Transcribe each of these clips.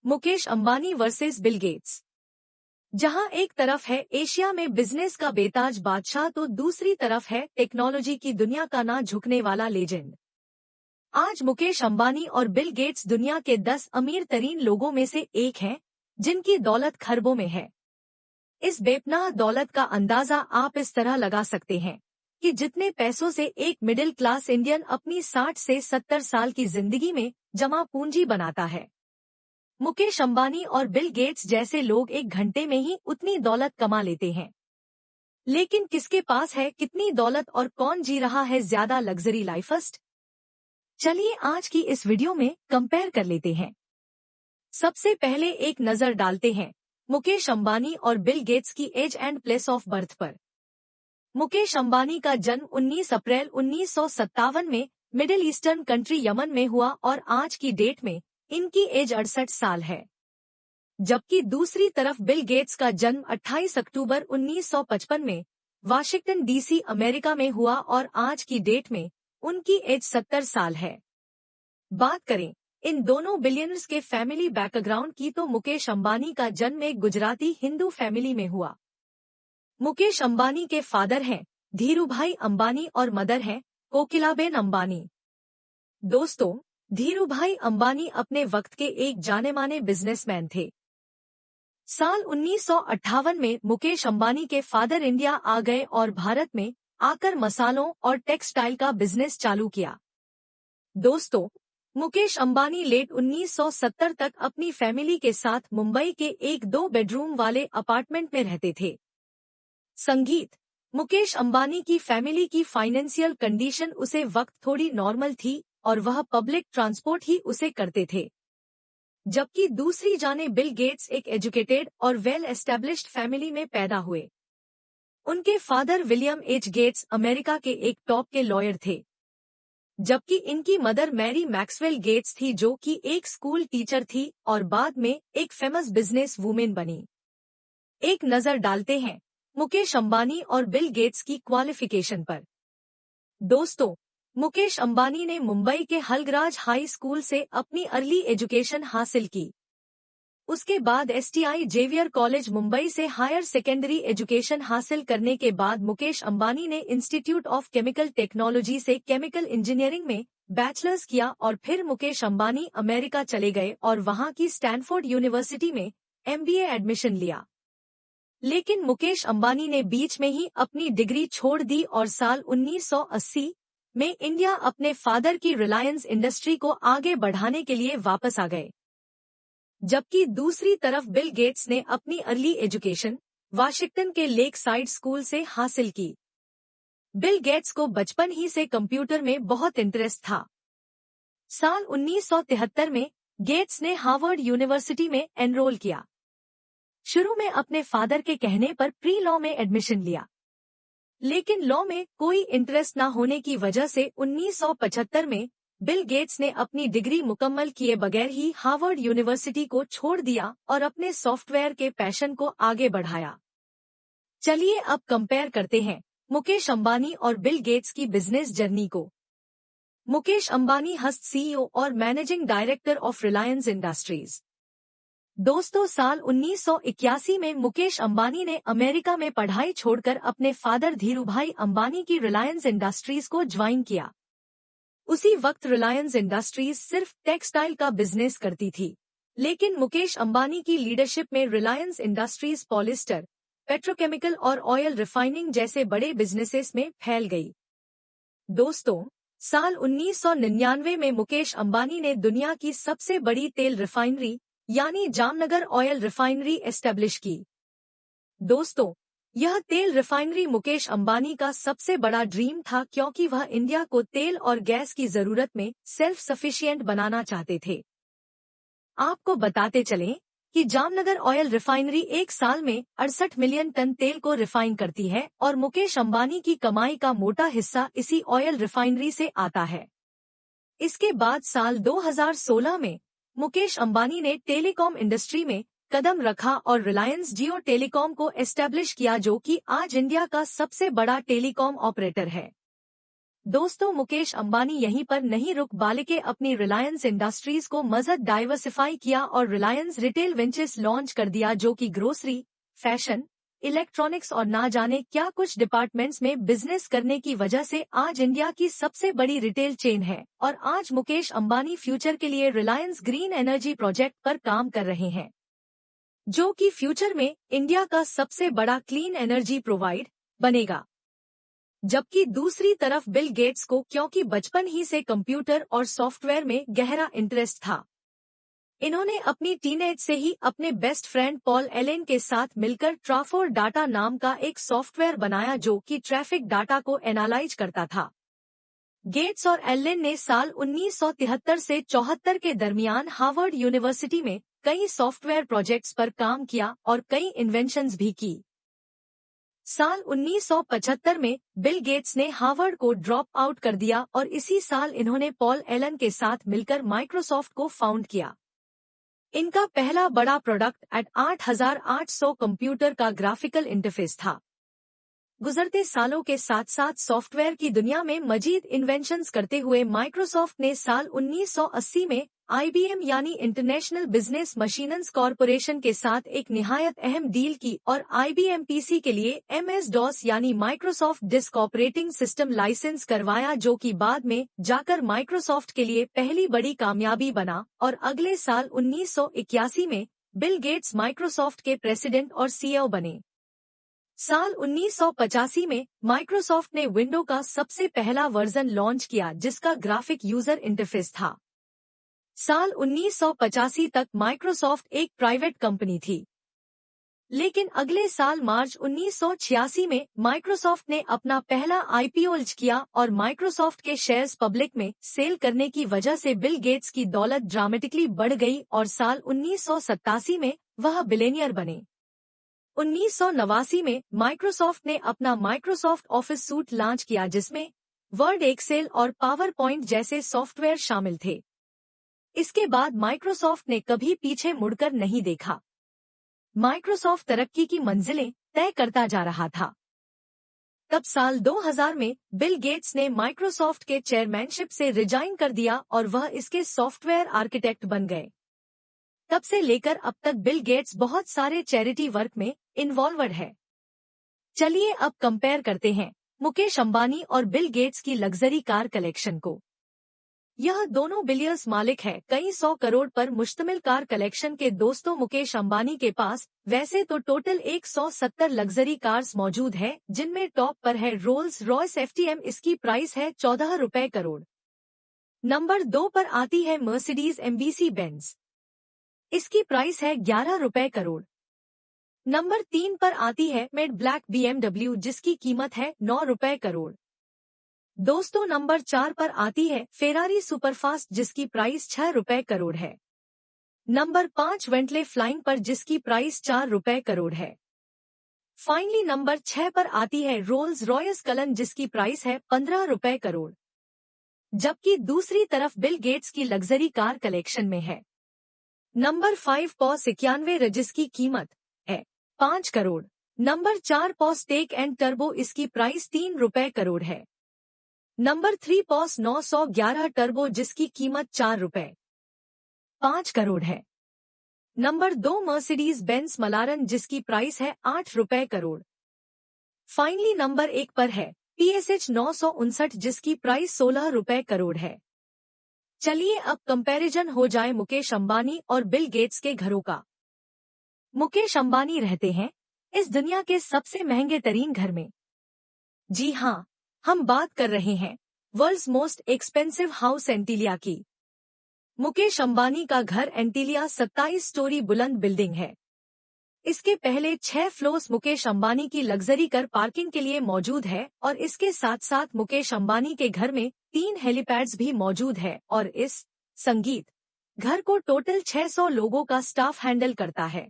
Mukesh Ambani versus Bill Gates. जहां एक तरफ है एशिया में बिजनेस का बेताज बादशाह तो दूसरी तरफ है टेक्नोलॉजी की दुनिया का ना झुकने वाला लेजेंड। आज मुकेश अंबानी और बिल गेट्स दुनिया के 10 अमीर तरीन लोगों में से एक हैं, जिनकी दौलत खरबों में है। इस बेपनाह दौलत का अंदाजा आप इस तरह लगा सकते हैं कि जितने पैसों से एक मिडिल क्लास इंडियन अपनी 60 से 70 साल की जिंदगी में जमा पूंजी बनाता है। मुकेश अंबानी और बिल गेट्स जैसे लोग एक घंटे में ही उतनी दौलत कमा लेते हैं। लेकिन किसके पास है कितनी दौलत और कौन जी रहा है ज्यादा लग्जरी लाइफस्ट? चलिए आज की इस वीडियो में कंपेयर कर लेते हैं। सबसे पहले एक नजर डालते हैं मुकेश अंबानी और बिल गेट्स की age and place of birth पर। मुकेश अंबानी का जन्म 19 अप्रैल 1957 में मिडिल ईस्टर्न कंट्री यमन में हुआ और आज की डेट में इनकी एज 68 साल है। जबकि दूसरी तरफ बिल गेट्स का जन्म 28 अक्टूबर 1955 में वाशिंगटन डीसी अमेरिका में हुआ और आज की डेट में उनकी एज 70 साल है। बात करें इन दोनों बिलियनर्स के फैमिली बैकग्राउंड की तो मुकेश अंबानी का जन्म एक गुजराती हिंदू फैमिली में हुआ। मुकेश अंबानी के फादर हैं धीरूभाई अंबानी और मदर हैं कोकिलाबेन अंबानी। दोस्तों, धीरूभाई अंबानी अपने वक्त के एक जाने-माने बिजनेसमैन थे। साल 1958 में मुकेश अंबानी के फादर इंडिया आ गए और भारत में आकर मसालों और टेक्सटाइल का बिजनेस चालू किया। दोस्तों, मुकेश अंबानी लेट 1970 तक अपनी फैमिली के साथ मुंबई के एक 2 बेडरूम वाले अपार्टमेंट में रहते थे। संगीत। मुकेश अंबानी की फैमिली की फाइनेंशियल कंडीशन उसे वक्त थोड़ी नॉर्मल थी और वह पब्लिक ट्रांसपोर्ट ही उसे करते थे। जबकि दूसरी जाने बिल गेट्स एक एजुकेटेड और वेल एस्टेब्लिश्ड फैमिली में पैदा हुए। उनके father William H Gates America के एक टॉप के लॉयर थे, जबकि इनकी मदर मैरी मैक्सवेल गेट्स थी जो कि एक स्कूल टीचर थी और बाद में एक फेमस बिजनेस वुमेन बनी। एक नजर डालते हैं मुकेश अंबानी और बिल गेट्स की क्वालिफिकेशन पर। दोस्तों, मुकेश अंबानी ने मुंबई के हल्गराज हाई स्कूल से अपनी अर्ली एजुकेशन हासिल की। उसके बाद एसटीआई जेवियर कॉलेज मुंबई से हायर सेकेंडरी एजुकेशन हासिल करने के बाद मुकेश अंबानी ने इंस्टीट्यूट ऑफ केमिकल टेक्नोलॉजी से केमिकल इंजीनियरिंग में बैचलर्स किया और फिर मुकेश अंबानी अमेरिका चले गए और वहां की स्टैनफोर्ड यूनिवर्सिटी में एमबीए एडमिशन लिया। लेकिन मुकेश अंबानी ने बीच में ही अपनी डिग्री छोड़ दी और साल 1980 में इंडिया अपने फादर की रिलायंस इंडस्ट्री को आगे बढ़ाने के लिए वापस आ गए। जबकि दूसरी तरफ बिल गेट्स ने अपनी अर्ली एजुकेशन वाशिंगटन के लेक साइड स्कूल से हासिल की। बिल गेट्स को बचपन ही से कंप्यूटर में बहुत इंटरेस्ट था। साल 1973 में गेट्स ने हार्वर्ड यूनिवर्सिटी में एनरोल किया। शुरू में अपने फादर के कहने पर प्री लॉ में एडमिशन लिया, लेकिन लॉ में कोई इंटरेस्ट न होने की वजह से 1975 में बिल गेट्स ने अपनी डिग्री मुकम्मल किए बगैर ही हार्वर्ड यूनिवर्सिटी को छोड़ दिया और अपने सॉफ्टवेयर के पैशन को आगे बढ़ाया। चलिए अब कंपेयर करते हैं मुकेश अंबानी और बिल गेट्स की बिजनेस जर्नी को। मुकेश अंबानी हस्त सीईओ और managing director of Reliance industries. दोस्तों, साल 1981 में मुकेश अंबानी ने अमेरिका में पढ़ाई छोड़कर अपने फादर धीरूभाई अंबानी की रिलायंस इंडस्ट्रीज को ज्वाइन किया। उसी वक्त रिलायंस इंडस्ट्रीज सिर्फ टेक्सटाइल का बिजनेस करती थी, लेकिन मुकेश अंबानी की लीडरशिप में रिलायंस इंडस्ट्रीज पॉलिस्टर, पेट्रोकेमिकल और ऑयल रिफाइनिंग जैसे बड़े बिजनेसेस में फैल गई। दोस्तों, साल 1999 में मुकेश अंबानी ने दुनिया की सबसे बड़ी तेल रिफाइनरी यानी जामनगर ऑयल रिफाइनरी एस्टेब्लिश की। दोस्तों, यह तेल रिफाइनरी मुकेश अंबानी का सबसे बड़ा ड्रीम था क्योंकि वह इंडिया को तेल और गैस की जरूरत में सेल्फ सफिशिएंट बनाना चाहते थे। आपको बताते चलें कि जामनगर ऑयल रिफाइनरी एक साल में 68 मिलियन टन तेल को रिफाइन करती है और मुकेश अंबानी की कमाई का मोटा हिस्सा इसी ऑयल रिफाइनरी से आता है। इसके बाद साल 2016 में मुकेश अंबानी ने टेलीकॉम इंडस्ट्री में कदम रखा और रिलायंस जियो टेलीकॉम को एस्टेब्लिश किया जो कि आज इंडिया का सबसे बड़ा टेलीकॉम ऑपरेटर है। दोस्तों, मुकेश अंबानी यहीं पर नहीं रुक बल्कि अपनी रिलायंस इंडस्ट्रीज को मज़ीद डाइवर्सिफाई किया और रिलायंस रिटेल वेंचर्स लॉन्च कर दिया, जो कि ग्रोसरी, फैशन, इलेक्ट्रॉनिक्स और ना जाने क्या कुछ डिपार्टमेंट्स में बिजनेस करने की वजह से आज इंडिया की सबसे बड़ी रिटेल चेन है। और आज मुकेश अंबानी फ्यूचर के लिए रिलायंस ग्रीन एनर्जी प्रोजेक्ट पर काम कर रहे हैं, जो कि फ्यूचर में इंडिया का सबसे बड़ा क्लीन एनर्जी प्रोवाइड बनेगा। जबकि दूसरी तरफ बिल गेट्स को क्योंकि बचपन ही से कंप्यूटर और सॉफ्टवेयर में गहरा इंटरेस्ट था, इन्होंने अपनी टीनेज से ही अपने बेस्ट फ्रेंड पॉल एलेन के साथ मिलकर ट्राफोर डाटा नाम का एक सॉफ्टवेयर बनाया, जो कि ट्रैफिक डाटा को एनालाइज करता था। गेट्स और एलेन ने साल 1973 से 74 के दरमियान हार्वर्ड यूनिवर्सिटी में कई सॉफ्टवेयर प्रोजेक्ट्स पर काम किया और कई इन्वेंशंस भी की। साल 1975 में बिल गेट्स ने हार्वर्ड को ड्रॉप आउट कर दिया और इसी साल इन्होंने पॉल एलन के साथ मिलकर माइक्रोसॉफ्ट को फाउंड किया। इनका पहला बड़ा प्रोडक्ट 8800 कंप्यूटर का ग्राफिकल इंटरफेस था। गुजरते सालों के साथ साथ सॉफ्टवेयर की दुनिया में मजीद इन्वेंशंस करते हुए माइक्रोसॉफ्ट ने साल 1980 में IBM यानी इंटरनेशनल बिजनेस मशीनरी कॉरपोरेशन के साथ एक निहायत अहम डील की और IBM PC के लिए MS-DOS यानी Microsoft disk operating system license करवाया, जो कि बाद में जाकर माइक्रोसॉफ्ट के लिए पहली बड़ी कामयाबी बना। और अगले साल 1981 में बिल गेट्स माइक्रोसॉफ्ट के प्रेसिडेंट और CEO बने। साल 1985 में माइक्रोसॉफ्ट ने विंडो का सबसे पहला वर्जन लॉन्च किया, जिसका ग्राफिक यूजर इंटरफेस था। साल 1985 तक माइक्रोसॉफ्ट एक प्राइवेट कंपनी थी, लेकिन अगले साल मार्च 1986 में माइक्रोसॉफ्ट ने अपना पहला IPO लॉन्च किया और माइक्रोसॉफ्ट के शेयर्स पब्लिक में सेल करने की वजह से बिल गेट्स की दौलत ड्रामेटिकली बढ़ गई और साल 1987 में वह बिलियनियर बने। 1989 में माइक्रोसॉफ्ट ने अपना माइक्रोसॉफ्ट ऑफिस सूट लॉन्च किया, जिसमें वर्ड, एक्सेल और पावर पॉइंट जैसे सॉफ्टवेयर शामिल थे। इसके बाद माइक्रोसॉफ्ट ने कभी पीछे मुड़कर नहीं देखा। माइक्रोसॉफ्ट तरक्की की मंजिलें तय करता जा रहा था। तब साल 2000 में बिल गेट्स ने माइक्रोसॉफ्ट के चेयरमैनशिप से रिजाइन कर दिया और वह इसके सॉफ्टवेयर आर्किटेक्ट बन गए। तब से लेकर अब तक बिल गेट्स बहुत सारे चैरिटी वर्क में इन्वॉल्वड है। चलिए अब कंपेयर करते हैं मुकेश अंबानी और बिल गेट्स की लग्जरी कार कलेक्शन को। यह दोनों बिलियर्स मालिक है कई 100 करोड़ पर मुश्तमिल कार कलेक्शन के। दोस्तों, मुकेश अंबानी के पास वैसे तो टोटल 170 लग्जरी कार्स मौजूद है, जिनमें टॉप पर है रोल्स रॉयस FTM, इसकी प्राइस है 14 रुपए करोड़। नंबर 2 पर आती है मर्सिडीज MBC बेंज, इसकी प्राइस है 11 रुपए करोड़। नंबर 3 पर आती है मेड ब्लैक BMW, जिसकी कीमत है 9 रुपए करोड़। दोस्तों, नंबर 4 पर आती है फेरारी सुपरफास्ट, जिसकी प्राइस 6 रुपए करोड़ है। नंबर 5 वेंटले फ्लाइंग पर, जिसकी प्राइस 4 रुपए करोड़ है। फाइनली नंबर 6 पर आती है रोल्स रॉयस कलन, जिसकी प्राइस है 15 रुपए करोड़। जबकि दूसरी तरफ बिल गेट्स की लग्जरी कार कलेक्शन में है नंबर 5 पॉस 91, जिसकी कीमत है 5 करोड़। नंबर 4 पॉस टेक एंड टर्बो, इसकी प्राइस 3 रुपए करोड़ है। नंबर 3 पॉस 911 टर्बो, जिसकी कीमत 4 रुपए 5 करोड़ है। नंबर 2 मर्सिडीज बेंज मलारन, जिसकी प्राइस है 8 रुपए करोड़। फाइनली नंबर 1 पर है PSH 959, जिसकी प्राइस 16 रुपए करोड़ है। चलिए अब कंपैरिजन हो जाए मुकेश अंबानी और बिल गेट्स के घरों का। मुकेश अंबानी रहते हैं इस दुनिया के सबसे महंगे तरीन घर में। जी हाँ, हम बात कर रहे हैं world's most expensive house Antilia की। मुकेश अंबानी का घर एंटीलिया 27 स्टोरी बुलंद बिल्डिंग है। इसके पहले 6 फ्लोर्स मुकेश अंबानी की लग्जरी कार पार्किंग के लिए मौजूद है और इसके साथ साथ मुकेश अंबानी के घर में 3 हेलीपैड्स भी मौजूद है और इस संगीत घर को टोटल 600 लोगों का स्टाफ हैंडल करता है।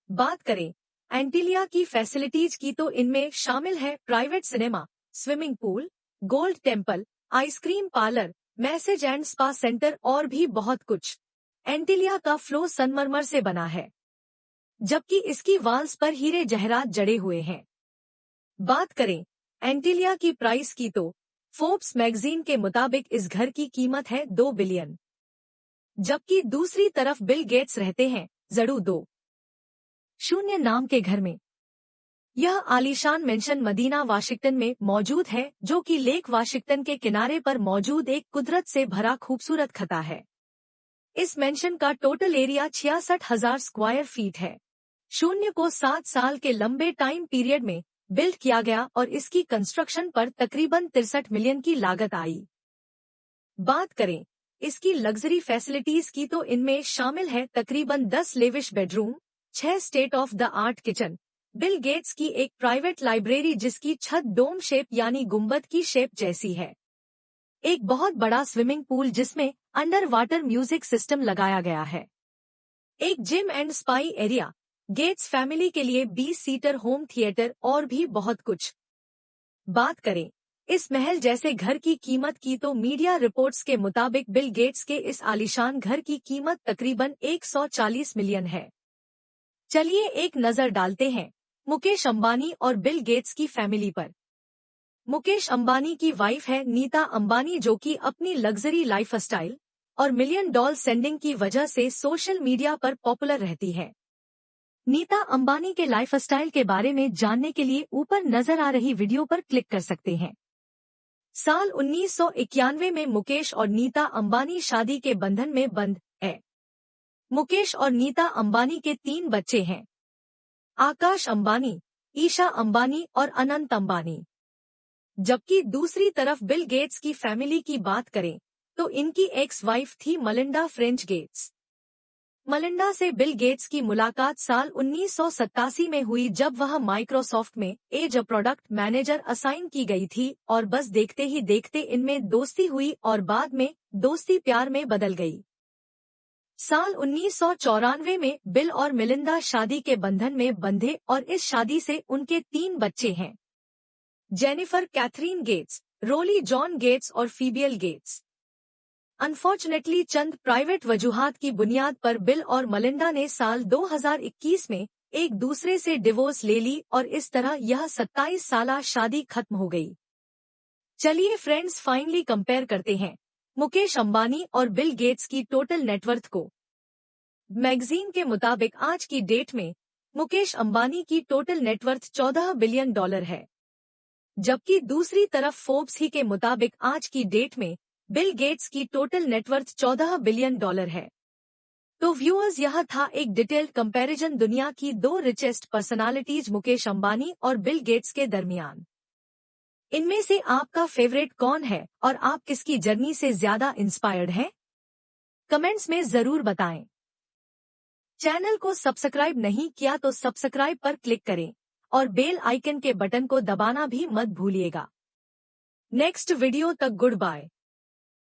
बात करें एंटीलिया की फैसिलिटीज की तो इनमें शामिल है private cinema, swimming pool, gold temple, ice cream parlour, message and spa centre और भी बहुत कुछ। एंटीलिया का फ्लोर संगमरमर से बना है, जबकि इसकी वाल्स पर हीरे जहरात जड़े हुए हैं। बात करें एंटीलिया की प्राइस की तो फोर्ब्स मैगजीन के मुताबिक इस घर की कीमत है 2 बिलियन। जबकि दूसरी तरफ बिल गेट्स रहते हैं जड़ू 2 नाम के घर में। यह आलीशान मेंशन मदीना वाशिंगटन में मौजूद है, जो कि लेक वाशिंगटन के किनारे पर मौजूद एक कुदरत से भरा खूबसूरत खता है। इस मेंशन का टोटल एरिया 66,000 स्क्वायर फीट है। 7 साल के लंबे टाइम पीरियड में बिल्ड किया गया और इसकी कंस्ट्रक्शन पर तकरीबन 63 मिलियन की लागत आई। बात करें इसकी लग्जरी फैसिलिटीज की तो इनमें शामिल है तकरीबन 10 lavish bedroom, 6 state of the art kitchen, bill Gates की एक प्राइवेट लाइब्रेरी जिसकी छत डोम शेप यानी गुंबद की शेप जैसी है, एक बहुत बड़ा स्विमिंग पूल जिसमें अंडर वाटर म्यूजिक सिस्टम लगाया गया है, एक gym and spa area, Gates family के लिए 20 सीटर होम थिएटर और भी बहुत कुछ। बात करें इस महल जैसे घर की कीमत की तो मीडिया रिपोर्ट्स के मुताबिक बिल गेट्स के इस आलीशान घर की कीमत तकरीबन 140 मिलियन है। चलिए एक नजर डालते हैं मुकेश अंबानी और बिल गेट्स की फैमिली पर। मुकेश अंबानी की वाइफ है नीता अंबानी, जो कि अपनी लग्जरी लाइफस्टाइल और मिलियन डॉलर सेंडिंग की वजह से सोशल मीडिया पर पॉपुलर रहती है। नीता अंबानी के लाइफस्टाइल के बारे में जानने के लिए ऊपर नजर आ रही वीडियो पर क्लिक कर सकते हैं। साल 1991 में मुकेश और नीता अंबानी शादी के बंधन में बंध है। मुकेश और नीता अंबानी के 3 बच्चे हैं, आकाश अंबानी, ईशा अंबानी और अनंत अंबानी। जबकि दूसरी तरफ बिल गेट्स की फैमिली की बात करें तो इनकी एक्स वाइफ थी मलिंडा फ्रेंच गेट्स। मलिंडा से बिल गेट्स की मुलाकात साल 1987 में हुई जब वह माइक्रोसॉफ्ट में as a product manager assign की गई थी और बस देखते ही देखते इनमें दोस्ती हुई और बाद में दोस्ती प्यार में बदल गई। साल 1994 में बिल और मिलिंदा शादी के बंधन में बंधे और इस शादी से उनके 3 बच्चे हैं, जेनिफर कैथरीन गेट्स, रोली जॉन गेट्स और फीबियल गेट्स। अनफॉर्चुनेटली चंद प्राइवेट वजूहात की बुनियाद पर बिल और मलिंडा ने साल 2021 में एक दूसरे से डिवोर्स ले ली और इस तरह यह 27 साला शादी खत्म हो गई। चलिए फ्रेंड्स फाइनली कंपेयर करते हैं मुकेश अंबानी और बिल गेट्स की टोटल नेटवर्थ को। मैगजीन के मुताबिक आज की डेट में मुकेश अंबानी की टोटल नेटवर्थ 14 बिलियन डॉलर है, जबकि दूसरी तरफ फोर्ब्स ही के मुताबिक आज की डेट में बिल गेट्स की टोटल नेटवर्थ 14 बिलियन डॉलर है। तो व्यूअर्स, यह था एक डिटेल्ड कंपैरिजन दुनिया की 2 रिचेस्ट पर्सनालिटीज मुकेश अंबानी और बिल गेट्स के दरमियान। इनमें से आपका फेवरेट कौन है और आप किसकी जर्नी से ज्यादा इंस्पायर्ड हैं? कमेंट्स में जरूर बताएं। चैनल को सब्सक्राइब नहीं किया तो सब्सक्राइब पर क्लिक करें और बेल आइकन के बटन को दबाना भी मत भूलिएगा। नेक्स्ट वीडियो तक गुड बाय।